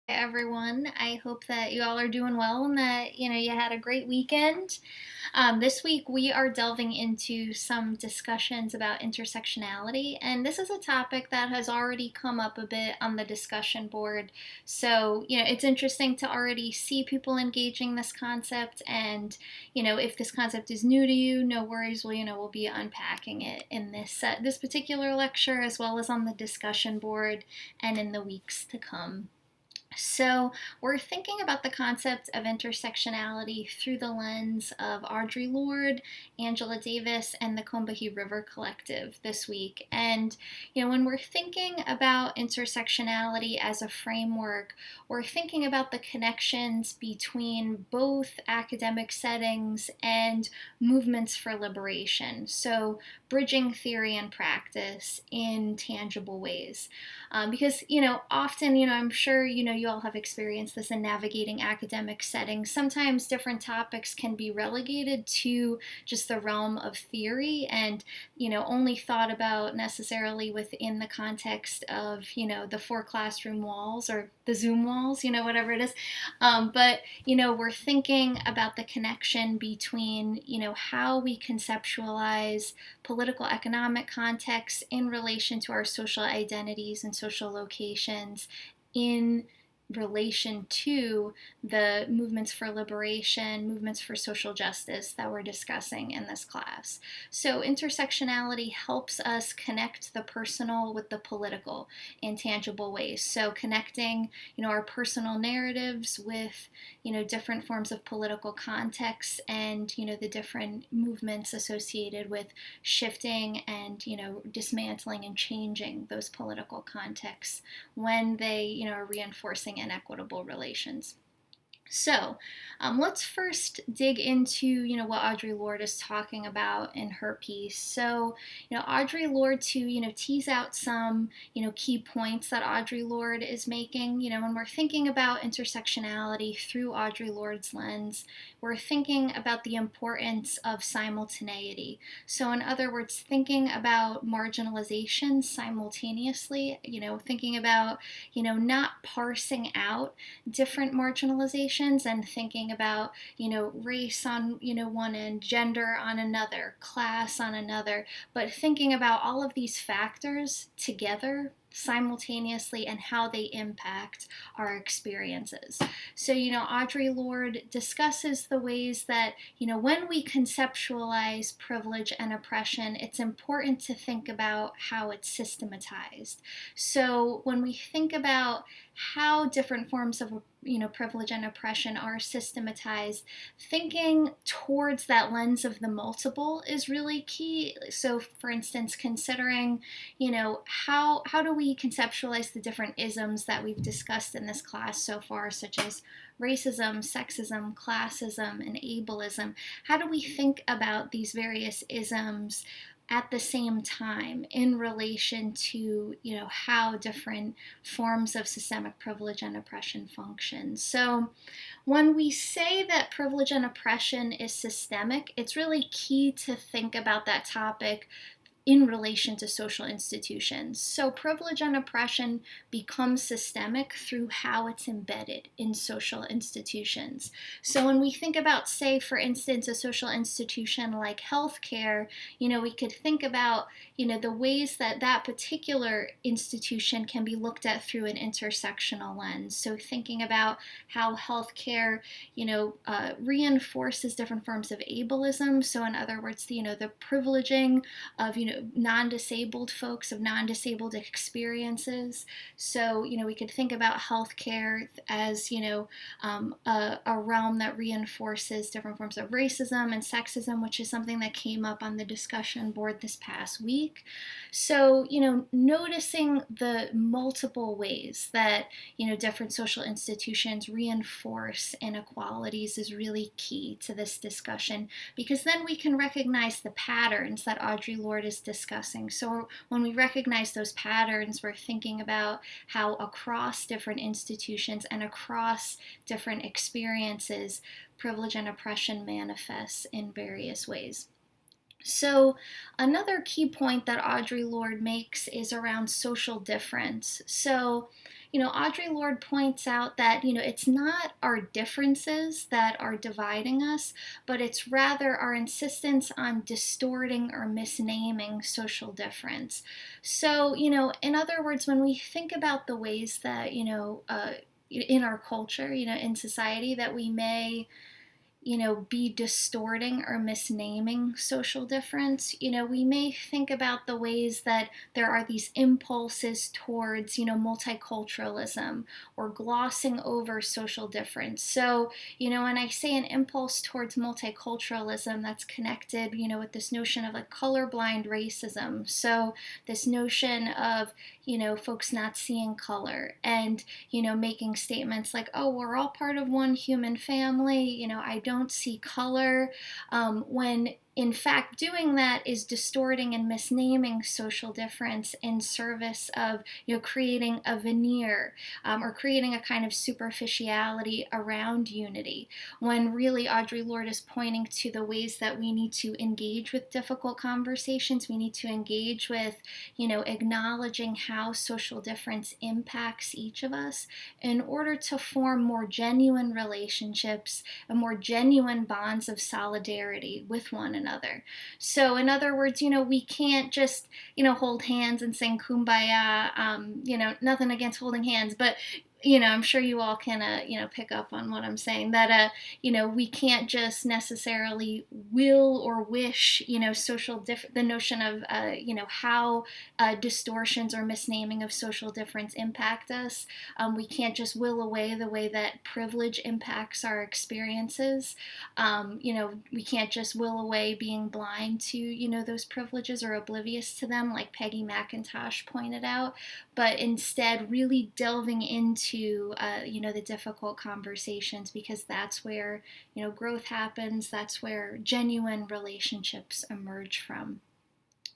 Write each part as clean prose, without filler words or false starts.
Everyone. I hope that you all are doing well and that you had a great weekend. This week we are delving into some discussions about intersectionality, and this is a topic that has already come up a bit on the discussion board. So it's interesting to already see people engaging this concept, and if this concept is new to you, no worries. We'll be unpacking it in this particular lecture as well as on the discussion board and in the weeks to come. So, we're thinking about the concept of intersectionality through the lens of Audre Lorde, Angela Davis, and the Combahee River Collective this week. And, when we're thinking about intersectionality as a framework, we're thinking about the connections between both academic settings and movements for liberation. So, bridging theory and practice in tangible ways. Because often I'm sure you all have experienced this in navigating academic settings. Sometimes different topics can be relegated to just the realm of theory and only thought about necessarily within the context of the four classroom walls or the Zoom walls, whatever it is. But we're thinking about the connection between how we conceptualize political economic context in relation to our social identities and social locations in relation to the movements for liberation, movements for social justice that we're discussing in this class. So intersectionality helps us connect the personal with the political in tangible ways. So connecting, our personal narratives with, different forms of political context and, the different movements associated with shifting and, dismantling and changing those political contexts when they, are reinforcing inequitable relations. So let's first dig into what Audre Lorde is talking about in her piece. So Audre Lorde, to tease out some key points that Audre Lorde is making. When we're thinking about intersectionality through Audre Lorde's lens, we're thinking about the importance of simultaneity. So in other words, thinking about marginalization simultaneously. Thinking about not parsing out different marginalizations and thinking about race on one end, gender on another, class on another, but thinking about all of these factors together simultaneously and how they impact our experiences. So Audre Lorde discusses the ways that when we conceptualize privilege and oppression, it's important to think about how it's systematized. So when we think about how different forms of privilege and oppression are systematized, thinking towards that lens of the multiple is really key. So for instance, considering how do we conceptualize the different isms that we've discussed in this class so far, such as racism, sexism, classism, and ableism. How do we think about these various isms at the same time in relation to how different forms of systemic privilege and oppression function? So when we say that privilege and oppression is systemic, it's really key to think about that topic in relation to social institutions. So privilege and oppression becomes systemic through how it's embedded in social institutions. So when we think about, say, for instance, a social institution like healthcare, we could think about, the ways that that particular institution can be looked at through an intersectional lens. So thinking about how healthcare, reinforces different forms of ableism. So in other words, the privileging of, non-disabled folks, of non-disabled experiences. So, we could think about healthcare as, a realm that reinforces different forms of racism and sexism, which is something that came up on the discussion board this past week. So, noticing the multiple ways that, different social institutions reinforce inequalities is really key to this discussion, because then we can recognize the patterns that Audre Lorde is discussing. So when we recognize those patterns, we're thinking about how across different institutions and across different experiences, privilege and oppression manifests in various ways. So, another key point that Audre Lorde makes is around social difference. So, Audre Lorde points out that, it's not our differences that are dividing us, but it's rather our insistence on distorting or misnaming social difference. So, in other words, when we think about the ways that, in our culture, in society, that we may be distorting or misnaming social difference. We may think about the ways that there are these impulses towards, multiculturalism or glossing over social difference. So, when I say an impulse towards multiculturalism, that's connected, with this notion of like colorblind racism. So, this notion of, folks not seeing color and, making statements like, oh, we're all part of one human family, I don't see color, when in fact doing that is distorting and misnaming social difference in service of creating a veneer, or creating a kind of superficiality around unity, when really Audre Lorde is pointing to the ways that we need to engage with difficult conversations. We need to engage with acknowledging how social difference impacts each of us in order to form more genuine relationships and more genuine bonds of solidarity with one another. So, in other words, we can't just, hold hands and sing kumbaya. Nothing against holding hands, but I'm sure you all can, pick up on what I'm saying. That, we can't just necessarily will or wish, the notion of, how distortions or misnaming of social difference impact us. We can't just will away the way that privilege impacts our experiences. We can't just will away being blind to, those privileges or oblivious to them, like Peggy McIntosh pointed out, but instead really delving into, the difficult conversations, because that's where, growth happens. That's where genuine relationships emerge from.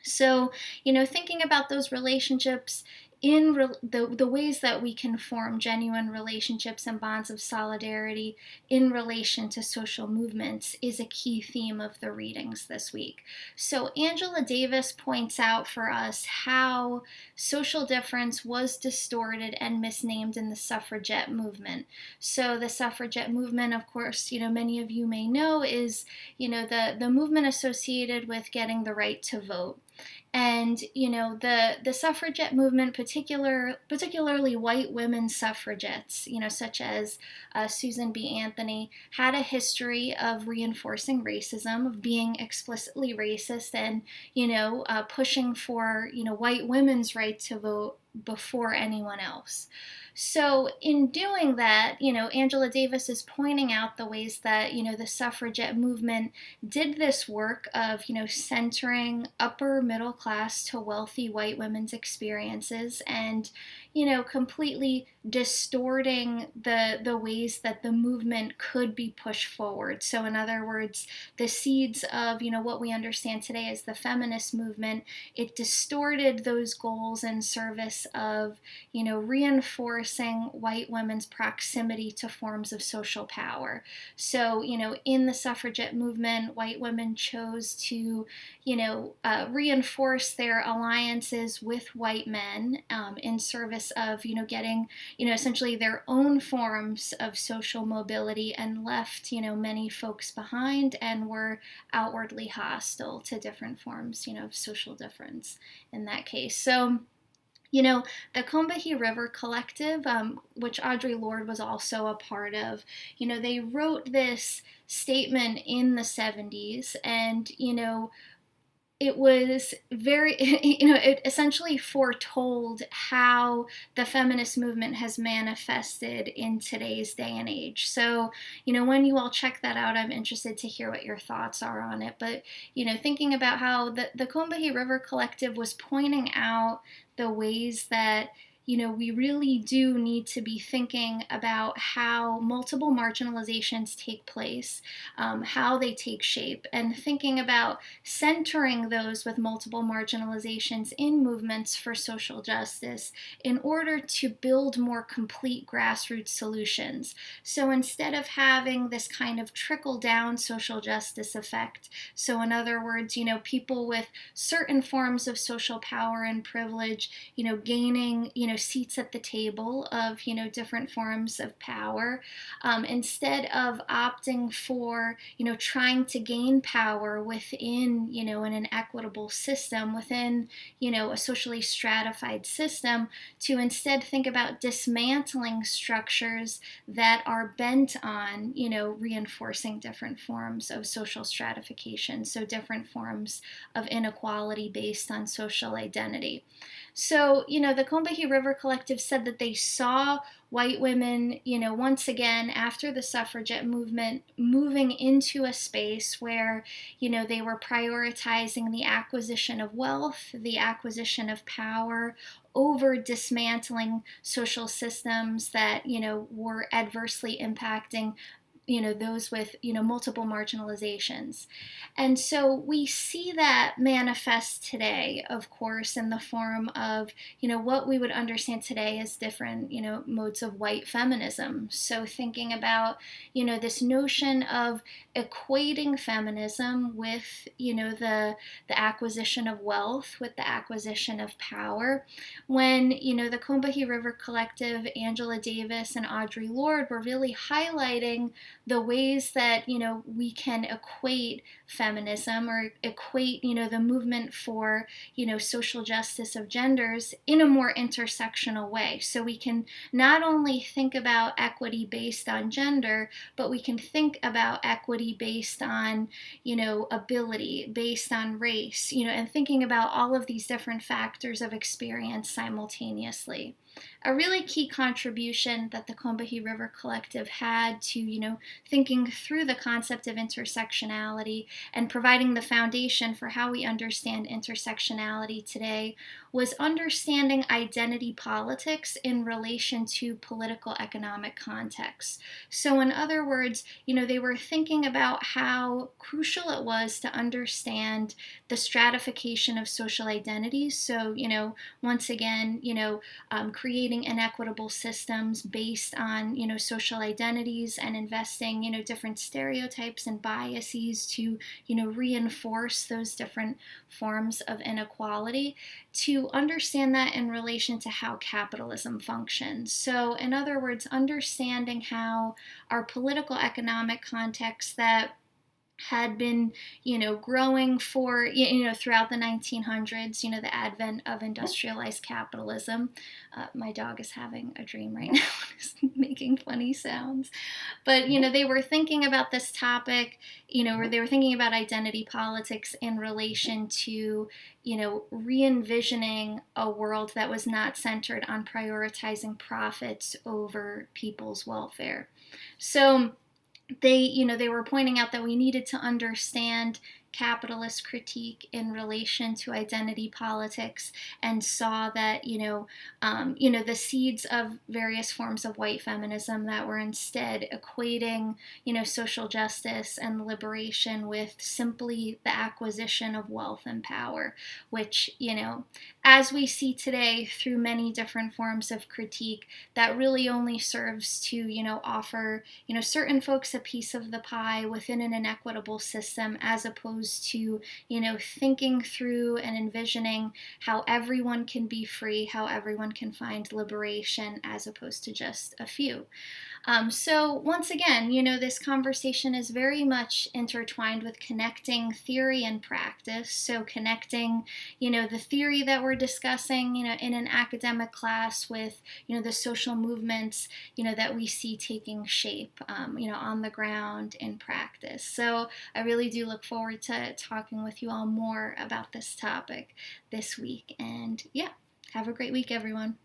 So, thinking about those relationships in the ways that we can form genuine relationships and bonds of solidarity in relation to social movements is a key theme of the readings this week. So, Angela Davis points out for us how social difference was distorted and misnamed in the suffragette movement. So, the suffragette movement, of course, many of you may know, is, the movement associated with getting the right to vote. And the suffragette movement, particularly white women suffragettes, such as Susan B. Anthony, had a history of reinforcing racism, of being explicitly racist, and pushing for white women's right to vote before anyone else. So, in doing that, Angela Davis is pointing out the ways that, the suffragette movement did this work of, centering upper middle class to wealthy white women's experiences and, completely distorting the ways that the movement could be pushed forward. So, in other words, the seeds of, what we understand today as the feminist movement, it distorted those goals in service of, reinforcing white women's proximity to forms of social power. So, in the suffragette movement, white women chose to, reinforce their alliances with white men, in service of, getting, essentially their own forms of social mobility, and left, many folks behind and were outwardly hostile to different forms, of social difference in that case. So, the Combahee River Collective, which Audre Lorde was also a part of, they wrote this statement in the 70s, and, it was very, it essentially foretold how the feminist movement has manifested in today's day and age. So, when you all check that out, I'm interested to hear what your thoughts are on it. But, thinking about how the Combahee River Collective was pointing out the ways that, we really do need to be thinking about how multiple marginalizations take place, how they take shape, and thinking about centering those with multiple marginalizations in movements for social justice in order to build more complete grassroots solutions. So instead of having this kind of trickle down social justice effect, so in other words, people with certain forms of social power and privilege, gaining, seats at the table of, different forms of power, instead of opting for, trying to gain power within, in an equitable system, within, a socially stratified system, to instead think about dismantling structures that are bent on, reinforcing different forms of social stratification, so different forms of inequality based on social identity. So, the Combahee River Collective said that they saw white women, once again, after the suffragette movement, moving into a space where, they were prioritizing the acquisition of wealth, the acquisition of power, over dismantling social systems that, were adversely impacting those with multiple marginalizations. And so we see that manifest today, of course, in the form of what we would understand today as different modes of white feminism. So thinking about this notion of equating feminism with the acquisition of wealth, with the acquisition of power, when the Combahee River Collective, Angela Davis and Audre Lorde, were really highlighting the ways that we can equate feminism or equate the movement for social justice of genders in a more intersectional way. So we can not only think about equity based on gender, but we can think about equity based on ability, based on race, and thinking about all of these different factors of experience simultaneously. A really key contribution that the Combahee River Collective had to, thinking through the concept of intersectionality and providing the foundation for how we understand intersectionality today was understanding identity politics in relation to political economic contexts. So in other words, they were thinking about how crucial it was to understand the stratification of social identities. So, once again, creating inequitable systems based on social identities and investing different stereotypes and biases to reinforce those different forms of inequality, to understand that in relation to how capitalism functions. So in other words, understanding how our political economic context that had been, growing for, throughout the 1900s, the advent of industrialized capitalism. My dog is having a dream right now, it's making funny sounds. But, they were thinking about this topic, or they were thinking about identity politics in relation to, re-envisioning a world that was not centered on prioritizing profits over people's welfare. So, they were pointing out that we needed to understand capitalist critique in relation to identity politics, and saw that the seeds of various forms of white feminism that were instead equating social justice and liberation with simply the acquisition of wealth and power, which as we see today through many different forms of critique, that really only serves to offer certain folks a piece of the pie within an inequitable system, as opposed to thinking through and envisioning how everyone can be free, how everyone can find liberation, as opposed to just a few. So once again, this conversation is very much intertwined with connecting theory and practice. So connecting, the theory that we're discussing, in an academic class with, the social movements, that we see taking shape, on the ground in practice. So I really do look forward to talking with you all more about this topic this week. And yeah, have a great week, everyone.